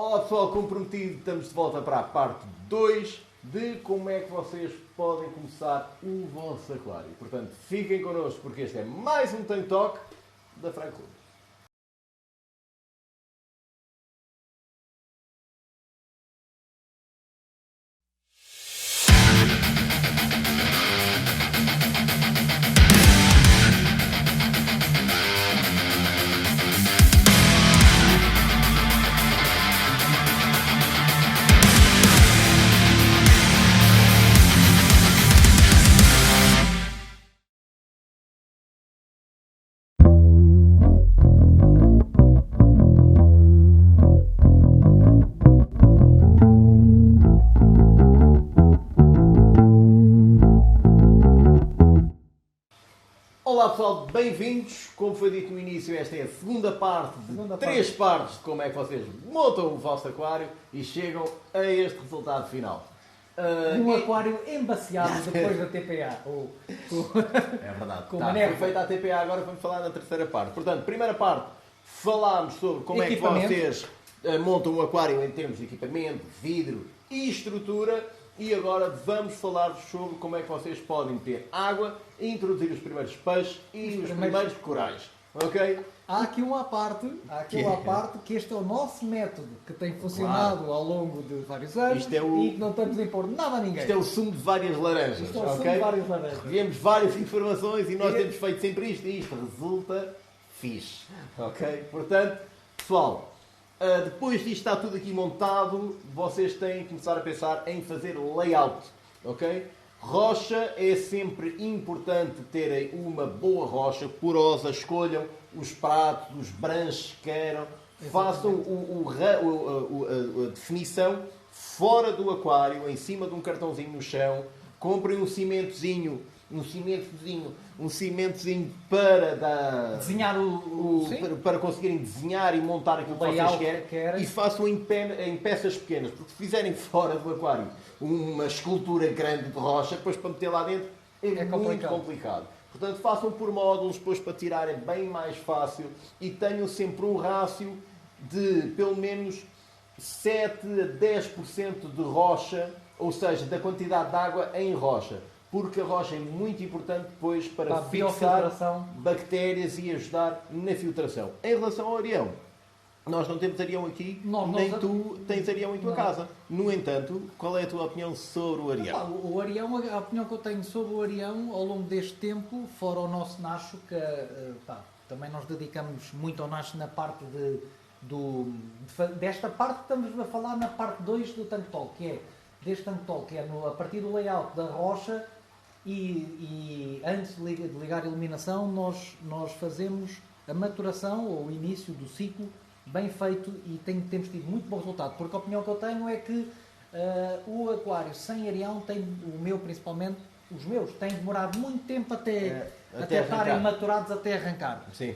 Olá pessoal, como prometido, estamos de volta para a parte 2 de como é que vocês podem começar o vosso aquário. Portanto, fiquem connosco porque este é mais um Tank Talk da Franco. Olá pessoal, bem-vindos. Como foi dito no início, esta é a segunda parte de três partes de como é que vocês montam o vosso aquário e chegam a este resultado final. Um aquário embaciado depois da TPA. É verdade. Foi feita a TPA, agora vamos falar na terceira parte. Portanto, primeira parte, falámos sobre como é que vocês montam um aquário em termos de equipamento, vidro e estrutura. E agora vamos falar-vos sobre como é que vocês podem ter água, introduzir os primeiros peixes e os primeiros corais. Ok? Há aqui uma parte que este é o nosso método que tem funcionado ao longo de vários anos e que não estamos a impor nada a ninguém. Isto é o sumo de várias laranjas. Isto é o sumo de várias laranjas. Viemos várias informações e nós temos feito sempre isto e isto resulta fixe. Ok? Portanto, pessoal, depois disto está tudo aqui montado, vocês têm que começar a pensar em fazer layout. Ok? Rocha é sempre importante terem uma boa rocha porosa, escolham os pratos, os branches que queiram, façam a definição fora do aquário, em cima de um cartãozinho no chão, comprem um cimentozinho para desenhar para conseguirem desenhar e montar aquilo que vocês querem e façam em peças pequenas, porque se fizerem fora do aquário uma escultura grande de rocha, depois para meter lá dentro é muito complicado. Portanto, façam por módulos, depois para tirar é bem mais fácil e tenham sempre um rácio de pelo menos 7 a 10% de rocha, ou seja, da quantidade de água em rocha. Porque a rocha é muito importante depois para fixar bactérias e ajudar na filtração. Em relação ao areião, nós não temos areião aqui, nem tu tens areião em tua casa. No entanto, qual é a tua opinião sobre o areião? O areião, a opinião que eu tenho sobre o areião ao longo deste tempo, fora o nosso nacho, que também nós dedicamos muito ao nacho na parte desta parte que estamos a falar na parte 2 do Tank Talk, que é deste Tank Talk, que é a partir do layout da rocha. E antes de ligar a iluminação, nós fazemos a maturação ou o início do ciclo bem feito e temos tido muito bom resultado. Porque a opinião que eu tenho é que o aquário sem areião principalmente, os meus, têm demorado muito tempo até estarem maturados, até arrancar. Sim.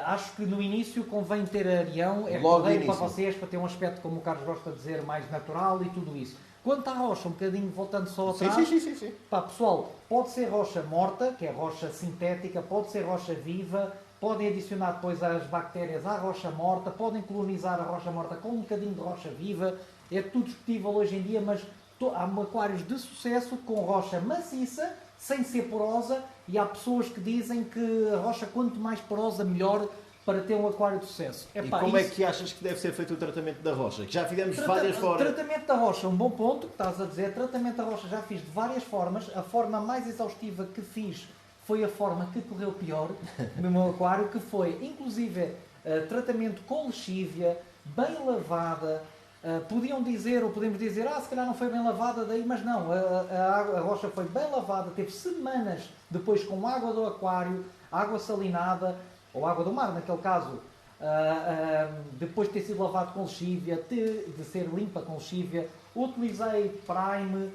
Acho que no início convém ter areião, correto para vocês, para ter um aspecto, como o Carlos gosta de dizer, mais natural e tudo isso. Quanto à rocha, um bocadinho voltando só atrás, sim. Pessoal, pode ser rocha morta, que é rocha sintética, pode ser rocha viva, podem adicionar depois as bactérias à rocha morta, podem colonizar a rocha morta com um bocadinho de rocha viva, é tudo discutível hoje em dia, mas há aquários de sucesso com rocha maciça, sem ser porosa, e há pessoas que dizem que a rocha quanto mais porosa melhor, para ter um aquário de sucesso. E como é que achas que deve ser feito o tratamento da rocha? Que já fizemos várias formas. Tratamento da rocha, um bom ponto que estás a dizer. Tratamento da rocha já fiz de várias formas. A forma mais exaustiva que fiz foi a forma que correu pior no meu aquário, que foi, inclusive, tratamento com lexívia, bem lavada. Podemos dizer, se calhar não foi bem lavada daí, mas não. A rocha foi bem lavada, teve semanas depois com água do aquário, água salinada, ou água do mar, naquele caso, depois de ter sido lavado com lexívia, de ser limpa com lexívia, utilizei Prime.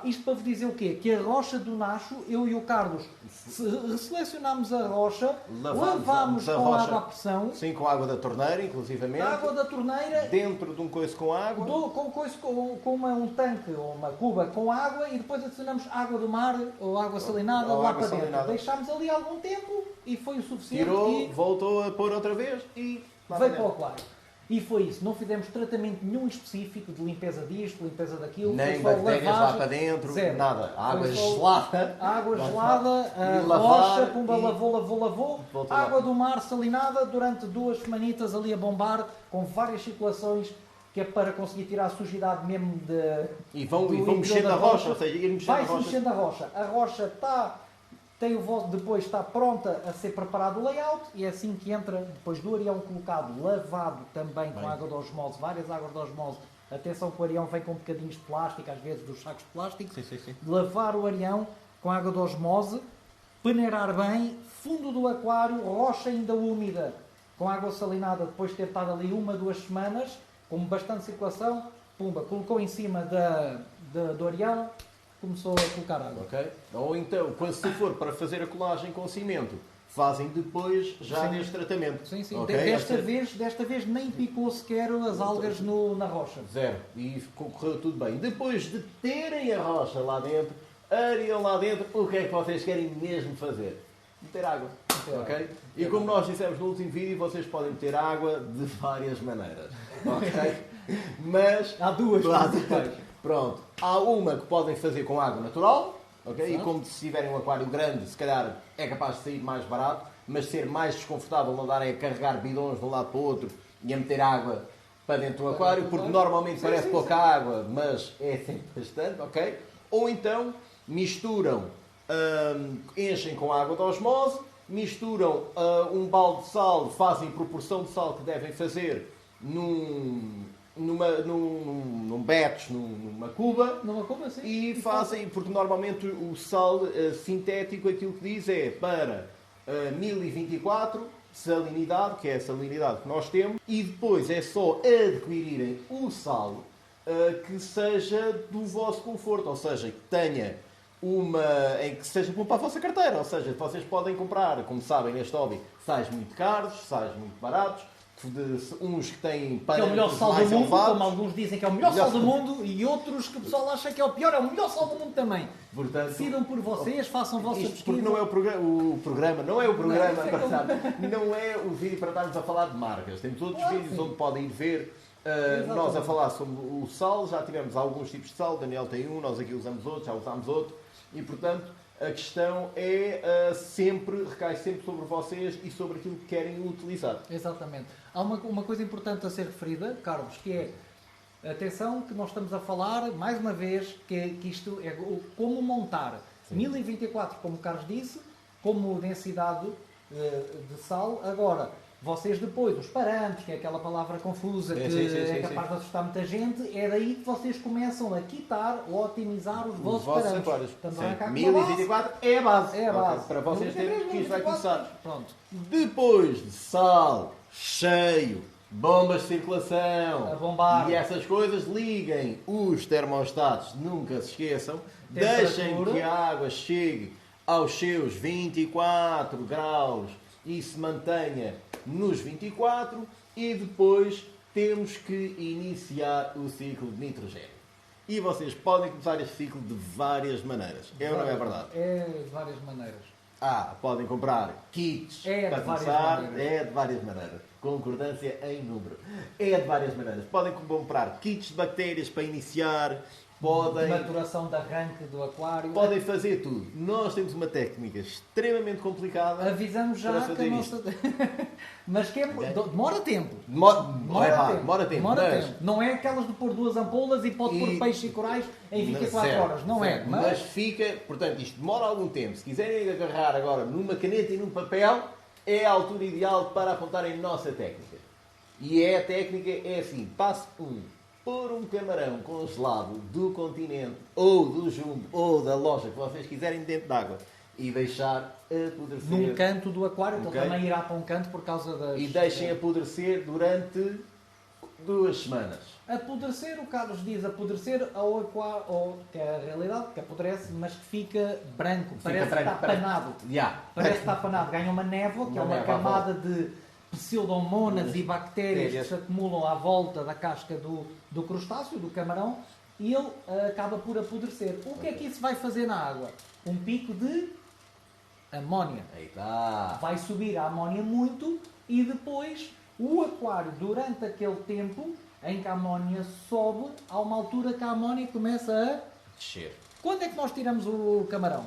Isto para vos dizer o quê? Que a rocha do nacho, eu e o Carlos, selecionámos a rocha, lavámos com água à pressão. Sim, com água da torneira, inclusivamente. Água da torneira. Dentro de um coice com água. Com um tanque ou uma cuba com água e depois adicionamos água do mar ou água salinada lá para dentro. Deixámos ali algum tempo e foi o suficiente. Tirou, voltou a pôr outra vez e veio para o aquário. E foi isso, não fizemos tratamento nenhum específico de limpeza disto, limpeza daquilo. Nem bactérias lá para dentro, zero. nada. Água gelada. Água gelada, a rocha, pumba, lavou. Água do mar salinada durante 2 semanitas ali a bombar, com várias circulações, que é para conseguir tirar a sujidade mesmo de... E vão mexendo a rocha, ou seja, ir mexendo a rocha. Vai-se mexendo a rocha. A rocha está... depois está pronta a ser preparado o layout e é assim que entra, depois do areião colocado, lavado também com água de osmose, várias águas de osmose. Atenção que o areião vem com bocadinhos de plástico, às vezes dos sacos de plástico. Sim. Lavar o areião com água de osmose, peneirar bem, fundo do aquário, rocha ainda úmida, com água salinada, depois de ter estado ali 1-2 semanas, com bastante circulação, pumba, colocou em cima do areião, começou a colocar água. Ok? Ou então, quando se for para fazer a colagem com cimento, fazem depois já deste tratamento. Sim. Okay? Desta vez nem picou sequer as algas na rocha. Zero. E correu tudo bem. Depois de terem a rocha lá dentro, areiam lá dentro, o que é que vocês querem mesmo fazer? Meter água. Ok? E como nós dissemos no último vídeo, vocês podem meter água de várias maneiras. Ok? Mas... Há duas principais. Pronto. Há uma que podem fazer com água natural, ok? Certo. E como se tiverem um aquário grande, se calhar é capaz de sair mais barato, mas ser mais desconfortável não darem a carregar bidões de um lado para o outro e a meter água para dentro do aquário, porque normalmente parece pouca água, mas é sempre bastante, ok? Ou então misturam, enchem com água de osmose, misturam um balde de sal, fazem proporção de sal que devem fazer num batch, numa cuba, sim. E fazem, porque normalmente o sal sintético, aquilo que diz é para 1024 salinidade, que é a salinidade que nós temos, e depois é só adquirirem o sal que seja do vosso conforto, ou seja, que tenha em que seja bom para a vossa carteira, ou seja, vocês podem comprar, como sabem neste hobby, sais muito caros, sais muito baratos, uns que têm que é o melhor sal do mundo, como alguns dizem que é o melhor sal do mundo, e outros que o pessoal acha que é o pior, é o melhor sal do mundo também. Portanto, decidam por vocês, façam a vossa pesquisa. Porque não é não é o vídeo para estarmos a falar de marcas. Temos outros vídeos onde podem ir ver nós a falar sobre o sal, já tivemos alguns tipos de sal, o Daniel tem um, nós aqui usamos outro, já usámos outro, e portanto a questão recai sempre sobre vocês e sobre aquilo que querem utilizar. Exatamente. Há uma coisa importante a ser referida, Carlos, que é, atenção, que nós estamos a falar, mais uma vez, que isto é como montar. Sim. 1024, como o Carlos disse, como densidade de sal. Agora, vocês depois, os parâmetros, que é aquela palavra confusa, que é capaz de assustar muita gente, é daí que vocês começam a quitar ou otimizar os vossos parâmetros. 1024 é a base. É a base. Okay. Para vocês terem que isto vai começar. Pronto. Depois de sal cheio, bombas de circulação a bombar. E essas coisas, liguem os termostatos, nunca se esqueçam, deixem que a água chegue aos seus 24 graus e se mantenha nos 24, e depois temos que iniciar o ciclo de nitrogênio. E vocês podem começar este ciclo de várias maneiras. Ou não é verdade? É de várias maneiras. Podem comprar kits para começar. É de várias maneiras. Concordância em número. É de várias maneiras. Podem comprar kits de bactérias para iniciar. Podem... maturação de arranque do aquário. Podem fazer tudo. Nós temos uma técnica extremamente complicada. Avisamos já que a nossa... mas que demora tempo. Demora tempo. Não é aquelas de pôr 2 ampolas e pôr peixes e corais em 24 horas. Não é. Mas fica... Portanto, isto demora algum tempo. Se quiserem agarrar agora numa caneta e num papel, é a altura ideal para apontarem a nossa técnica. E a técnica é assim. Passo 1. Pôr um camarão congelado do continente, ou do jumbo, ou da loja que vocês quiserem dentro d'água e deixar apodrecer. Num canto do aquário, então também irá para um canto por causa das... E deixem apodrecer durante 2 semanas. Apodrecer, o Carlos diz apodrecer ao aquário, que é a realidade, que apodrece, mas que fica branco, parece que está apanado. Parece que está apanado, ganha uma névoa, que é uma camada de pseudomonas e bactérias que se acumulam à volta da casca do crustáceo, do camarão, e ele acaba por apodrecer. O que é que isso vai fazer na água? Um pico de amónia. Eita. Vai subir a amónia muito e depois O aquário, durante aquele tempo em que a amónia sobe, há uma altura que a amónia começa a descer. Quando é que nós tiramos o camarão?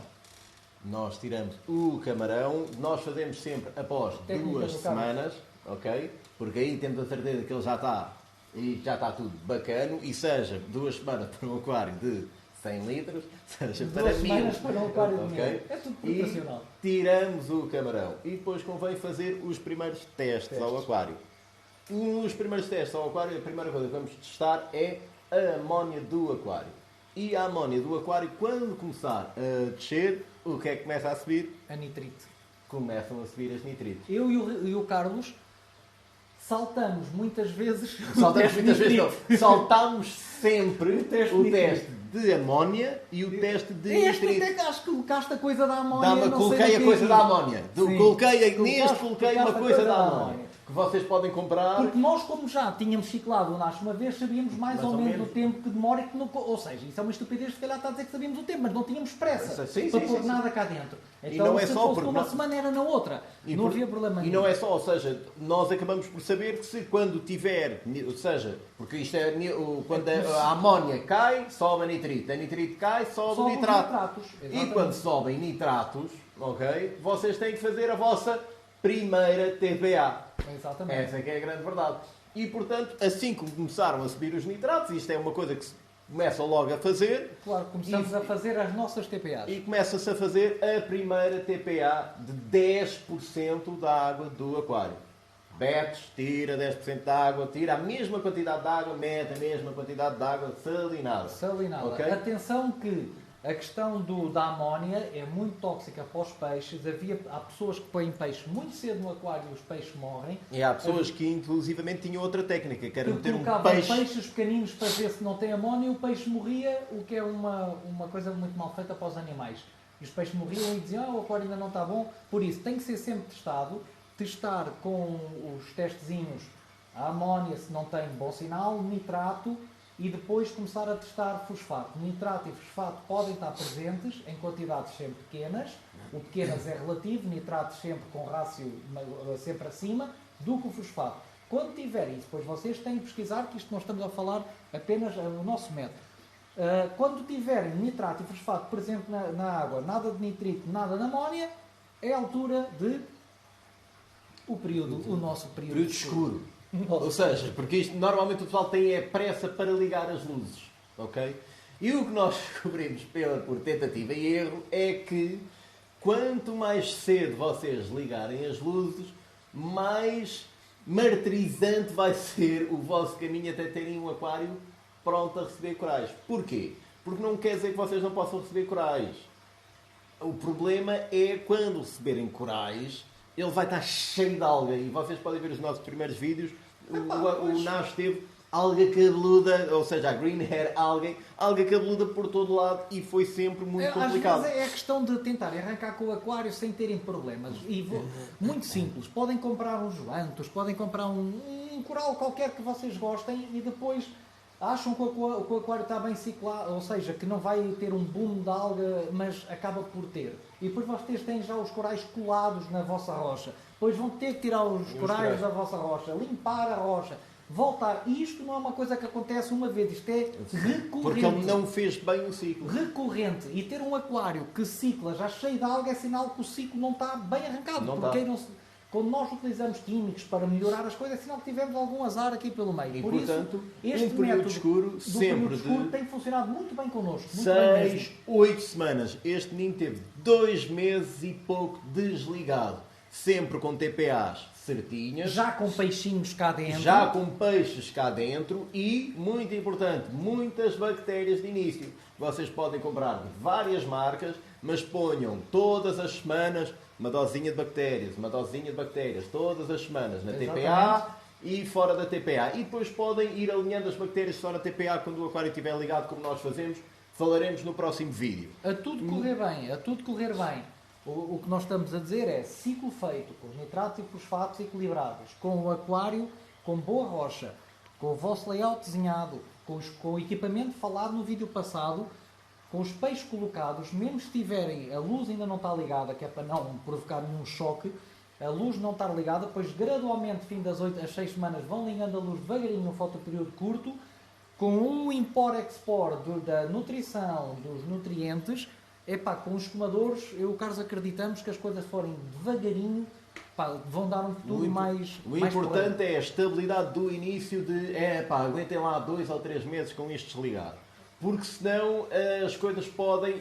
Nós tiramos o camarão, nós fazemos sempre após 2 semanas, ok? Porque aí temos a certeza que ele já está e já está tudo bacano, e seja 2 semanas para um aquário de 100 litros, seja para 1000. 2 semanas para um aquário de 1000. Okay? É tudo proporcional. E tiramos o camarão. E depois convém fazer os primeiros testes ao aquário. Os primeiros testes ao aquário, a primeira coisa que vamos testar é a amónia do aquário. E a amónia do aquário, quando começar a descer, o que é que começa a subir? A nitrite. Começam a subir as nitrites. Eu e o Carlos saltamos muitas vezes saltamos sempre o teste de amónia e o teste de nitrite. Até que acho que colocaste a coisa da amónia. Coloquei a coisa da amónia. Coloquei uma coisa da amónia. Que vocês podem comprar. Porque nós, como já tínhamos ciclado o Nash uma vez, sabíamos mais ou menos o tempo que demora e que não... Ou seja, isso é uma estupidez, se calhar está a dizer que sabíamos o tempo, mas não tínhamos pressa para pôr nada cá dentro. Então, não é se só fosse uma semana era na outra. Não havia problema nenhum. E não é só, ou seja, nós acabamos por saber que se quando tiver, ou seja, porque isto é quando a amónia cai, sobe a nitrite cai, sobe o nitrato. E quando sobem nitratos, ok, vocês têm que fazer a vossa primeira TPA. Exatamente. Essa é que é a grande verdade. E, portanto, assim como começaram a subir os nitratos, isto é uma coisa que se começa logo a fazer. Claro, começamos a fazer as nossas TPAs. E começa-se a fazer a primeira TPA de 10% da água do aquário. Betes, tira 10% da água, tira a mesma quantidade de água, mete a mesma quantidade de água salinada. Okay? Atenção que a questão da amónia é muito tóxica para os peixes. Há pessoas que põem peixe muito cedo no aquário e os peixes morrem. E há pessoas que inclusivamente tinham outra técnica, que era meter um peixes pequeninos para ver se não tem amónia e o peixe morria, o que é uma coisa muito mal feita para os animais. E os peixes morriam e diziam, o aquário ainda não está bom. Por isso, tem que ser sempre testado. Testar com os testezinhos a amónia se não tem bom sinal, nitrato, e depois começar a testar fosfato. Nitrato e fosfato podem estar presentes em quantidades sempre pequenas. O pequenas é relativo, nitrato sempre com rácio sempre acima do que o fosfato. Quando tiverem isso, depois vocês têm que pesquisar, que isto não estamos a falar apenas no nosso método. Quando tiverem nitrato e fosfato presente na água, nada de nitrito, nada de amónia, é a altura de o nosso período escuro. Ou seja, porque isto, normalmente o pessoal tem pressa para ligar as luzes, ok? E o que nós descobrimos por tentativa e erro é que quanto mais cedo vocês ligarem as luzes, mais martirizante vai ser o vosso caminho até terem um aquário pronto a receber corais. Porquê? Porque não quer dizer que vocês não possam receber corais. O problema é quando receberem corais, ele vai estar cheio de alga. E vocês podem ver os nossos primeiros vídeos. O Nash teve alga cabeluda, ou seja, a green hair alga cabeluda por todo lado, e foi sempre muito complicado. Às vezes é a questão de tentar arrancar com o aquário sem terem problemas. Muito simples. Podem comprar uns joantos, podem comprar um coral qualquer que vocês gostem e depois acham que o aquário está bem ciclado, ou seja, que não vai ter um boom de alga, mas acaba por ter. E depois vocês têm já os corais colados na vossa rocha. Depois vão ter que tirar os corais da vossa rocha, limpar a rocha, voltar. E isto não é uma coisa que acontece uma vez, isto é recorrente. Porque ele não fez bem o ciclo. Recorrente. E ter um aquário que cicla já cheio de alga é sinal que o ciclo não está bem arrancado. Quando nós utilizamos químicos para melhorar as coisas, é sinal que tivemos algum azar aqui pelo meio. E, por portanto, isso, este período escuro sempre tem funcionado muito bem connosco. 6, 8 semanas. Este ninho teve 2 meses e pouco desligado. Sempre com TPAs certinhas. Já com peixinhos cá dentro. Já com peixes cá dentro e, muito importante, muitas bactérias de início. Vocês podem comprar de várias marcas, mas ponham todas as semanas uma dosinha de bactérias, todas as semanas na TPA e fora da TPA. E depois podem ir alinhando as bactérias só na TPA quando o aquário estiver ligado, como nós fazemos. Falaremos no próximo vídeo. A tudo correr bem. O que nós estamos a dizer é ciclo feito, com os nitratos e fosfatos equilibrados, com o aquário, com boa rocha, com o vosso layout desenhado, com o equipamento falado no vídeo passado, com os peixes colocados, mesmo se tiverem, a luz ainda não está ligada, que é para não provocar nenhum choque, a luz não estar ligada, depois gradualmente, fim das 8 às 6 semanas, vão ligando a luz devagarinho no fotoperíodo curto, com um import-export da nutrição, dos nutrientes. Com os esfumadores, eu e o Carlos acreditamos que as coisas forem devagarinho, vão dar um futuro mais... O importante é a estabilidade do início de, aguentem lá 2 ou 3 meses com isto desligado. Porque senão as coisas podem,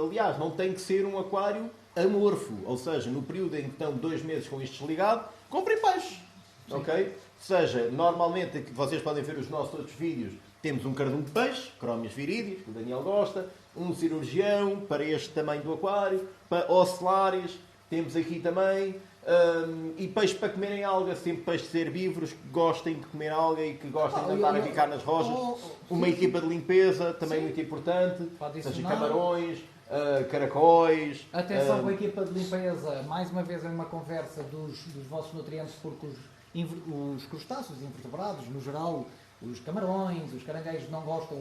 aliás, não tem que ser um aquário amorfo. Ou seja, no período em que estão 2 meses com isto desligado, comprem peixe. Ok? Ou seja, normalmente, vocês podem ver os nossos outros vídeos, temos um cardume de peixe, Chromius viridis, que o Daniel gosta, um cirurgião para este tamanho do aquário, para ocelários, temos aqui também, e peixes para comerem alga, sempre peixes herbívoros que gostem de comer alga e que gostem de andar a ficar nas rochas. Uma equipa de limpeza, também muito importante, seja camarões, caracóis. Atenção com a equipa de limpeza, mais uma vez é uma conversa dos vossos nutrientes, porque os crustáceos invertebrados, no geral, os camarões, os caranguejos não gostam,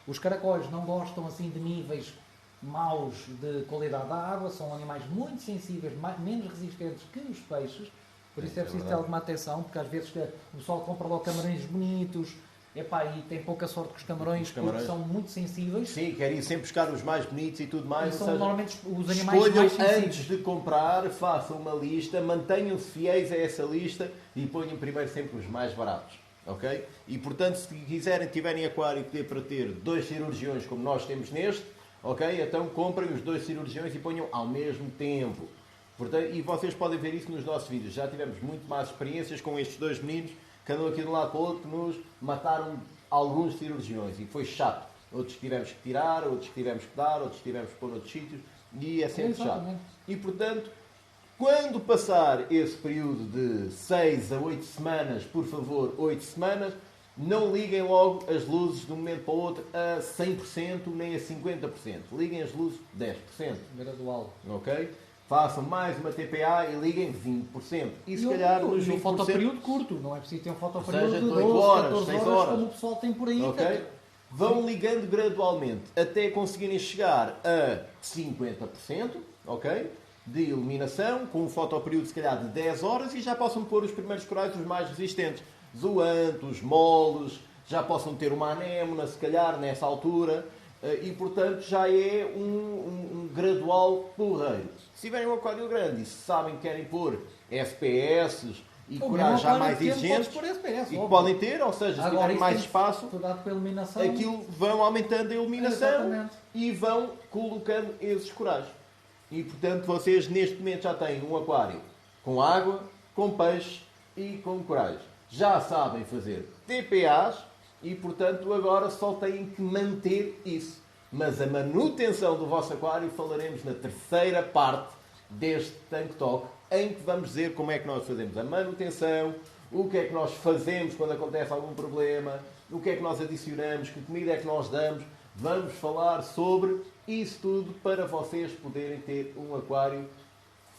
os caracóis não gostam assim de níveis maus de qualidade da água, são animais muito sensíveis, menos resistentes que os peixes, por isso é preciso ter alguma atenção, porque às vezes o pessoal compra logo camarões bonitos, e tem pouca sorte com os camarões, porque são muito sensíveis. Sim, querem sempre buscar os mais bonitos e tudo mais. E são normalmente os animais mais sensíveis. Antes de comprar, façam uma lista, mantenham-se fiéis a essa lista e ponham primeiro sempre os mais baratos. Ok? E portanto, se tiverem aquário que dê para ter 2 cirurgiões como nós temos neste, ok? Então comprem os 2 cirurgiões e ponham ao mesmo tempo. Portanto, e vocês podem ver isso nos nossos vídeos. Já tivemos muito mais experiências com estes 2 meninos que andam aqui de um lado para o outro, que nos mataram alguns cirurgiões. E foi chato. Outros tivemos que tirar, outros tivemos que dar, outros tivemos que pôr noutros sítios. E é sempre chato. E portanto, quando passar esse período de 6 a 8 semanas, por favor, 8 semanas, não liguem logo as luzes de um momento para o outro a 100% nem a 50%. Liguem as luzes 10%. Gradual. Ok? Façam mais uma TPA e liguem 20%. E se calhar nos 20%... um fotoperíodo curto, não é preciso ter um fotoperíodo de 12, 14 6 horas, como o pessoal tem por aí. Okay? Vão ligando gradualmente até conseguirem chegar a 50%, ok? De iluminação, com um fotoperíodo se calhar de 10 horas e já possam pôr os primeiros corais, os mais resistentes. Zoantos, moles, já possam ter uma anémona, se calhar, nessa altura. E, portanto, já é um gradual porreiro. Se tiverem um aquário grande e se sabem que querem pôr FPS e corais já mais exigentes, SPS, e que podem ter, ou seja, se tiverem mais espaço, aquilo vão aumentando a iluminação e vão colocando esses corais. E, portanto, vocês neste momento já têm um aquário com água, com peixe e com corais. Já sabem fazer TPAs e, portanto, agora só têm que manter isso. Mas a manutenção do vosso aquário falaremos na terceira parte deste Tank Talk, em que vamos dizer como é que nós fazemos a manutenção, o que é que nós fazemos quando acontece algum problema, o que é que nós adicionamos, que comida é que nós damos. Vamos falar sobre isso tudo para vocês poderem ter um aquário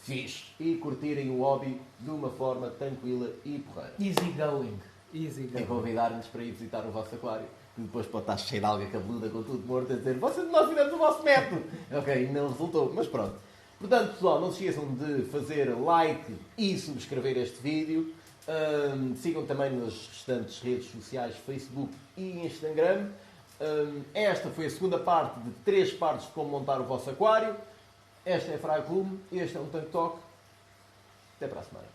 fixe e curtirem o hobby de uma forma tranquila e porreira. Easy going. E convidar-nos para ir visitar o vosso aquário, que depois pode estar cheio de alga cabeluda com tudo morto a dizer nós fizemos o vosso método. Ok, não resultou, mas pronto. Portanto, pessoal, não se esqueçam de fazer like e subscrever este vídeo. Sigam também nas restantes redes sociais, Facebook e Instagram. Esta foi a segunda parte de 3 partes de como montar o vosso aquário. Esta é a Frag Room, este é um Tank Talk. Até para a semana.